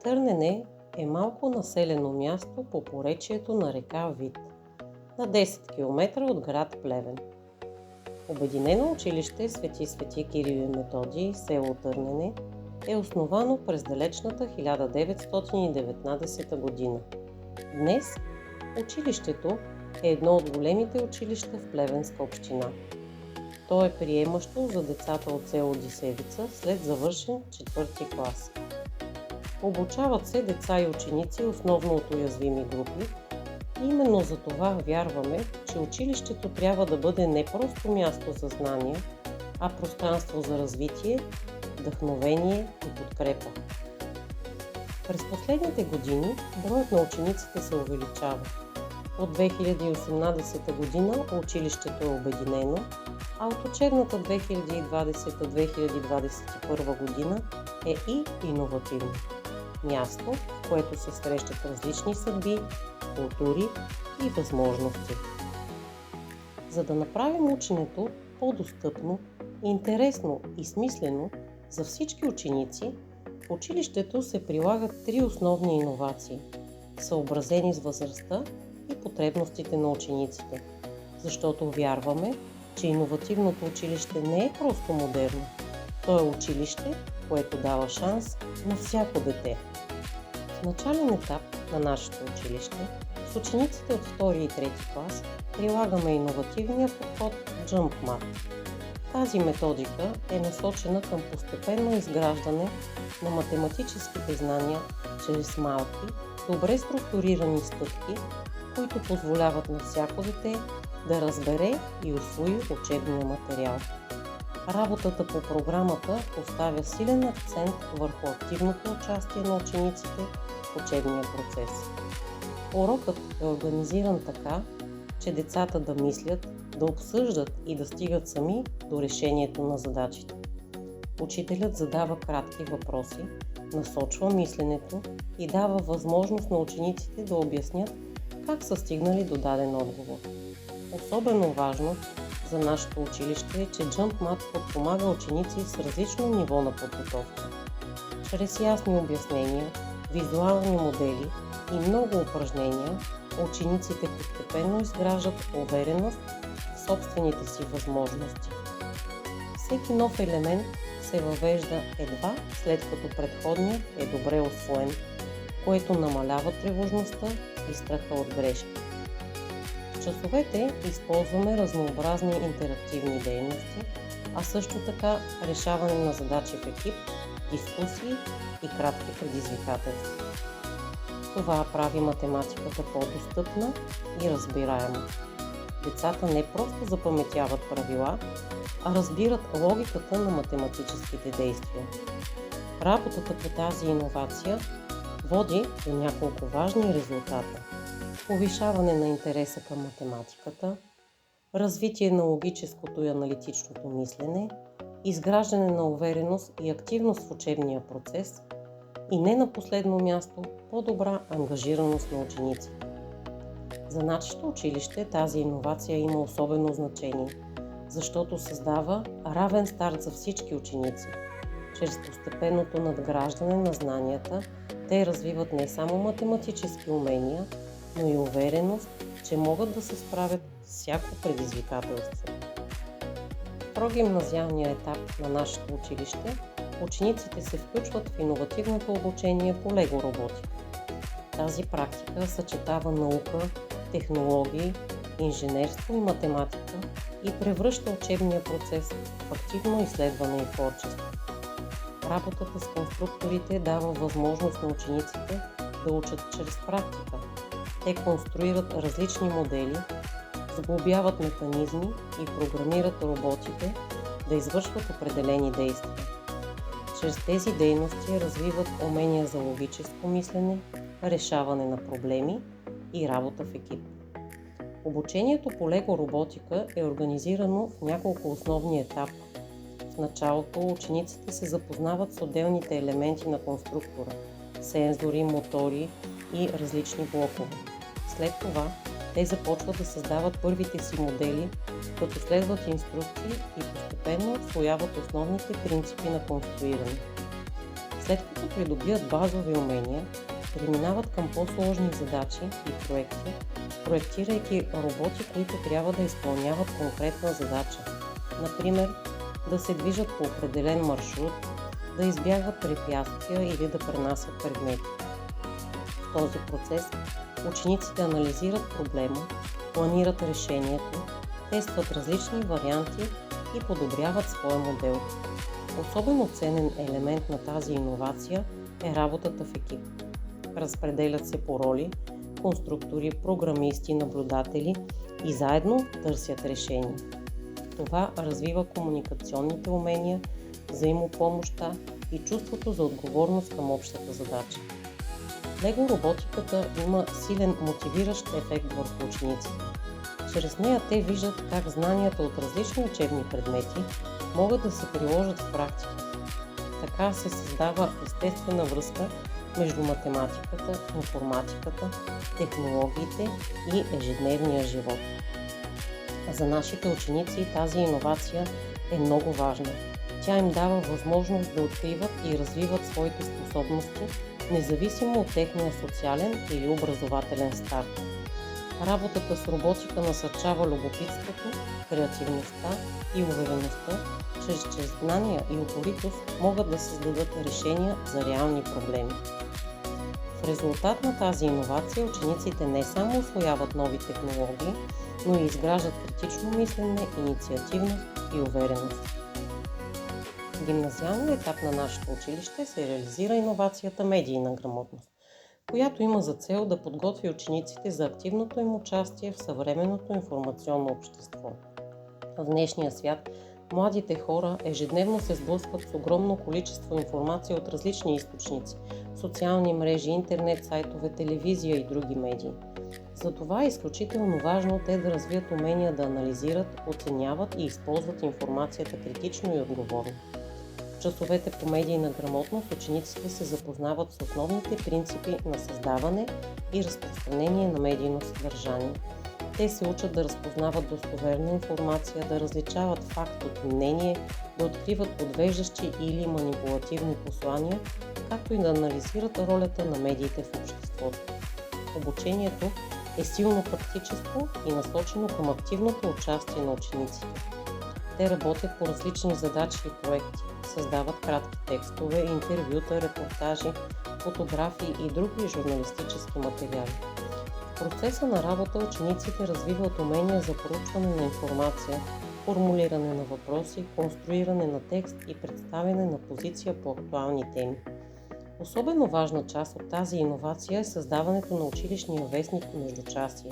Търнене е малко населено място по поречието на река Вит, на 10 км от град Плевен. Обединено училище Свети Кирил и Методий, село Търнене, е основано през далечната 1919 година. Днес училището е едно от големите училища в Плевенска община. То е приемащо за децата от село Дисевица след завършен 4 клас. Обучават се деца и ученици основно от уязвими групи. Именно за това вярваме, че училището трябва да бъде не просто място за знания, а пространство за развитие, вдъхновение и подкрепа. През последните години броят на учениците се увеличава. От 2018 година училището е обединено, а от учебната 2020-2021 година е и иновативно. Място, в което се срещат различни съдби, култури и възможности. За да направим ученето по-достъпно, интересно и смислено за всички ученици, в училището се прилагат 3 основни иновации, съобразени с възрастта и потребностите на учениците, защото вярваме, че иновативното училище не е просто модерно, то е училище, което дава шанс на всяко дете. В начален етап на нашето училище с учениците от 2 и 3 клас прилагаме иновативния подход JumpMath. Тази методика е насочена към постепенно изграждане на математическите знания чрез малки, добре структурирани стъпки, които позволяват на всяко дете да разбере и усвои учебния материал. Работата по програмата поставя силен акцент върху активното участие на учениците в учебния процес. Урокът е организиран така, че децата да мислят, да обсъждат и да стигат сами до решението на задачите. Учителят задава кратки въпроси, насочва мисленето и дава възможност на учениците да обяснят как са стигнали до даден отговор. Особено важно за нашето училище е, че JumpMath подпомага ученици с различно ниво на подготовка. Чрез ясни обяснения, визуални модели и много упражнения, учениците постепенно изграждат увереност в собствените си възможности. Всеки нов елемент се въвежда едва след като предходният е добре усвоен, което намалява тревожността и страха от грешки. В часовете използваме разнообразни интерактивни дейности, а също така решаване на задачи в екип, дискусии и кратки предизвикателства. Това прави математиката по-достъпна и разбираема. Децата не просто запаметяват правила, а разбират логиката на математическите действия. Работата по тази иновация води до няколко важни резултата: повишаване на интереса към математиката, развитие на логическото и аналитичното мислене, изграждане на увереност и активност в учебния процес и не на последно място по-добра ангажираност на учениците. За нашето училище тази иновация има особено значение, защото създава равен старт за всички ученици. Чрез постепенното надграждане на знанията, те развиват не само математически умения, но и увереност, че могат да се справят с всяко предизвикателство. В прогимназиалния етап на нашето училище учениците се включват в иновативното обучение по лего роботика. Тази практика съчетава наука, технологии, инженерство и математика и превръща учебния процес в активно изследване и творчество. Работата с конструкторите дава възможност на учениците да учат чрез практика. Те конструират различни модели, сглобяват механизми и програмират роботите да извършват определени действия. Чрез тези дейности развиват умения за логическо мислене, решаване на проблеми и работа в екип. Обучението по лего роботика е организирано в няколко основни етапа. В началото учениците се запознават с отделните елементи на конструктора – сензори, мотори и различни блокове. След това те започват да създават първите си модели, като следват инструкции и постепенно усвояват основните принципи на конструиране. След като придобият базови умения, преминават към по-сложни задачи и проекти, проектирайки роботи, които трябва да изпълняват конкретна задача. Например, да се движат по определен маршрут, да избягват препятствия или да пренасят предмети. В този процес учениците анализират проблема, планират решението, тестват различни варианти и подобряват своя модел. Особено ценен елемент на тази иновация е работата в екип. Разпределят се по роли, конструктори, програмисти, наблюдатели и заедно търсят решения. Това развива комуникационните умения, взаимопомощта и чувството за отговорност към общата задача. Лего роботиката има силен мотивиращ ефект върху учениците. Чрез нея те виждат как знанията от различни учебни предмети могат да се приложат в практика. Така се създава естествена връзка между математиката, информатиката, технологиите и ежедневния живот. За нашите ученици тази иновация е много важна. Тя им дава възможност да откриват и развиват своите способности, независимо от техния социален или образователен старт. Работата с роботика насърчава любопитството, креативността и увереността, че чрез знания и упоритост могат да създадат решения за реални проблеми. В резултат на тази иновация учениците не само усвояват нови технологии, но и изграждат критично мислене, инициативност и увереност. В гимназиалния етап на нашето училище се реализира иновацията медийна грамотност, която има за цел да подготви учениците за активното им участие в съвременното информационно общество. В днешния свят младите хора ежедневно се сблъскват с огромно количество информация от различни източници – социални мрежи, интернет сайтове, телевизия и други медии. Затова е изключително важно те да развият умения да анализират, оценяват и използват информацията критично и отговорно. В часовете по медийна грамотност учениците се запознават с основните принципи на създаване и разпространение на медийно съдържание. Те се учат да разпознават достоверна информация, да различават факт от мнение, да откриват подвеждащи или манипулативни послания, както и да анализират ролята на медиите в обществото. Обучението е силно практическо и насочено към активното участие на учениците. Те работят по различни задачи и проекти, създават кратки текстове, интервюта, репортажи, фотографии и други журналистически материали. В процеса на работа учениците развиват умения за проучване на информация, формулиране на въпроси, конструиране на текст и представяне на позиция по актуални теми. Особено важна част от тази иновация е създаването на училищния вестник Междучасие.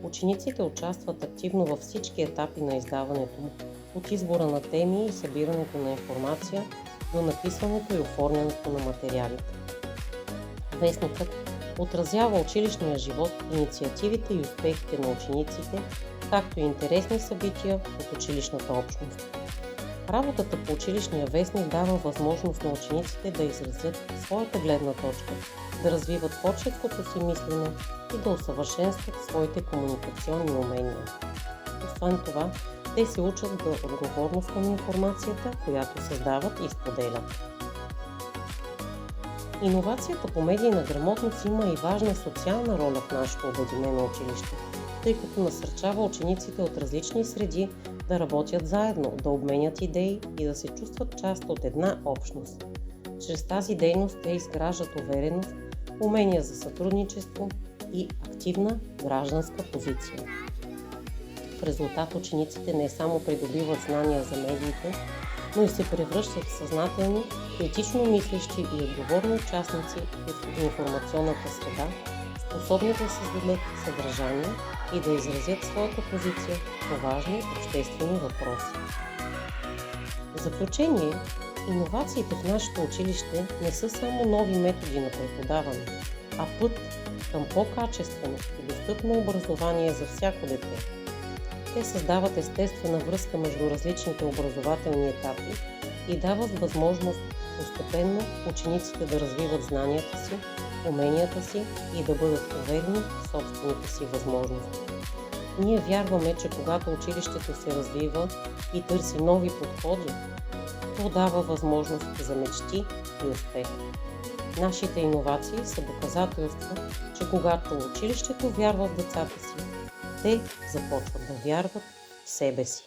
Учениците участват активно във всички етапи на издаването му, от избора на теми и събирането на информация до написването и оформянето на материалите. Вестникът отразява училищния живот, инициативите и успехите на учениците, както и интересни събития от училищната общност. Работата по училищния вестник дава възможност на учениците да изразят своята гледна точка, да развиват творческото си мислене и да усъвършенстват своите комуникационни умения. Освен това, те се учат да отговорност към информацията, която създават и споделят. Иновацията по медийна грамотност има и важна социална роля в нашето обединено училище, тъй като насърчава учениците от различни среди да работят заедно, да обменят идеи и да се чувстват част от една общност. Чрез тази дейност те изграждат увереност, умения за сътрудничество и активна гражданска позиция. В резултат учениците не само придобиват знания за медиите, но и се превръщат в съзнателни, критично мислещи и отговорни участници в информационната среда, способни да създадат съдържание и да изразят своята позиция по важни обществени въпроси. В заключение, иновациите в нашето училище не са само нови методи на преподаване, а път към по-качествено и достъпно образование за всяко дете. Те създават естествена връзка между различните образователни етапи и дават възможност постепенно учениците да развиват знанията си, уменията си и да бъдат уверени в собствените си възможности. Ние вярваме, че когато училището се развива и търси нови подходи, защото дава възможности за мечти и успех. Нашите иновации са доказателство, че когато училището вярва в децата си, те започват да вярват в себе си.